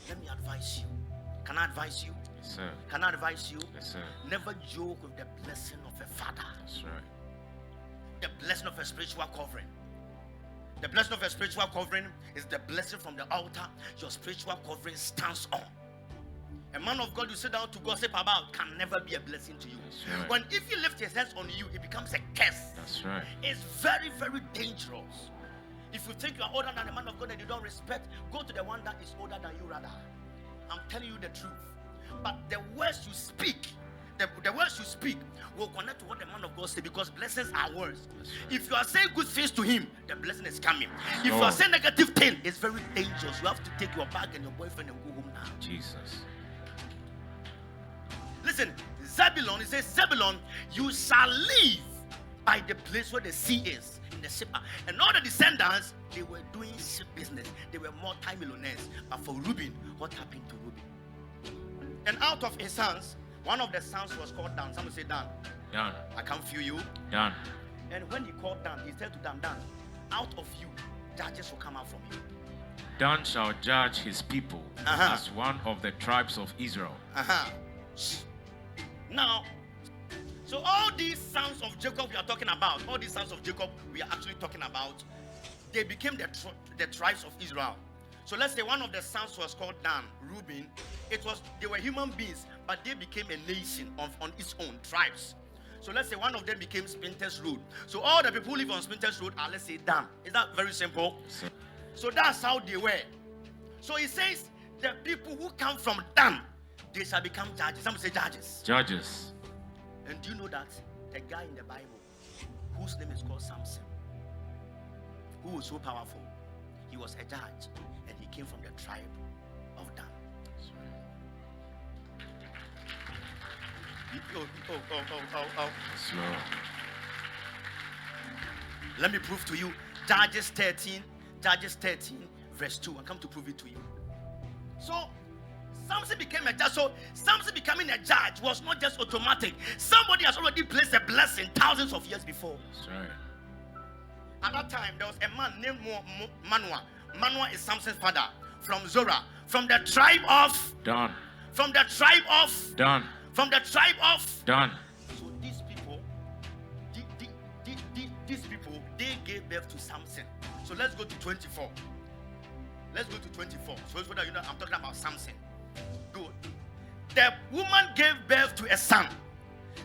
Let me advise you. Can I advise you? Yes, sir. Can I advise you? Yes, sir. Never joke with the blessing of a father. That's right. The blessing of a spiritual covering. The blessing of a spiritual covering is the blessing from the altar your spiritual covering stands on. A man of God you sit down to gossip about can never be a blessing to you. Right. When if he lifts his hands on you, it becomes a curse. That's right. It's very, very dangerous. If you think you are older than a man of God and you don't respect, go to the one that is older than you rather. I'm telling you the truth. But the words you speak, the words you speak will connect to what the man of God says, because blessings are words. Right. If you are saying good things to him, the blessing is coming. If you are saying negative things, it's very dangerous. You have to take your bag and your boyfriend and go home now. Jesus. Listen, Zebulon, it says, Zebulon, you shall live by the place where the sea is, in the ship. And all the descendants, they were doing ship business. They were multi-millionaires. But for Reuben, what happened to Reuben? And out of his sons, one of the sons was called Dan. Someone say Dan. Dan. I can't feel you. Dan. And when he called Dan, he said to Dan, Dan, out of you, judges will come out from you. Dan shall judge his people as one of the tribes of Israel. Now, so all these sons of Jacob we are talking about, all these sons of Jacob we are actually talking about, they became the tribes of Israel. So let's say one of the sons was called Dan, Reuben. They were human beings, but they became a nation on its own, tribes. So let's say one of them became Spinter's Road. So all the people who live on Spinter's Road are, let's say, Dan. Is that very simple? So that's how they were. So he says the people who come from Dan, they shall become judges. Some say judges. Judges. And do you know that the guy in the Bible whose name is called Samson, who was so powerful, he was a judge and he came from the tribe of Dan. Slow. Let me prove to you Judges 13 verse 2. I come to prove it to you. So Samson became a judge. So Samson becoming a judge was not just automatic. Somebody has already placed a blessing thousands of years before. That's right. At that time, there was a man named Manoah. Manoah is Samson's father, from Zorah, from the tribe of Dan. From the tribe of Dan. From the tribe of Dan. So these people, they gave birth to Samson. So let's go to 24. Let's go to 24. So it's whether you know I'm talking about Samson. Good. The woman gave birth to a son.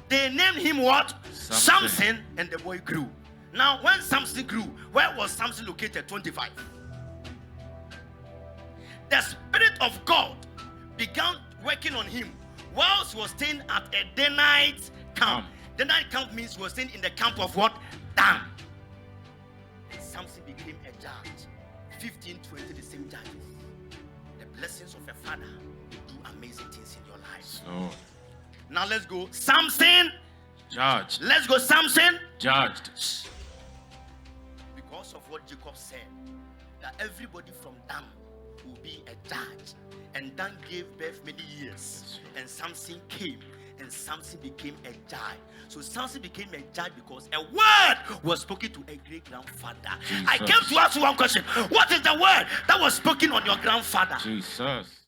They named him what? Samson, and the boy grew. Now, when Samson grew, where was Samson located? 25. The Spirit of God began working on him whilst he was staying at a Danite camp. Danite camp means he was staying in the camp of what? Dan. And Samson became a judge. 15, 20, the same judges. The blessings of a father do amazing things in your life. So now let's go. Samson judged. Let's go. Samson judged. Because of what Jacob said, that everybody from Dan will be a judge. And Dan gave birth many years. And Samson came. And Samson became a judge. So Samson became a judge because a word was spoken to a great grandfather. I came to ask you one question. What is the word that was spoken on your grandfather? Jesus.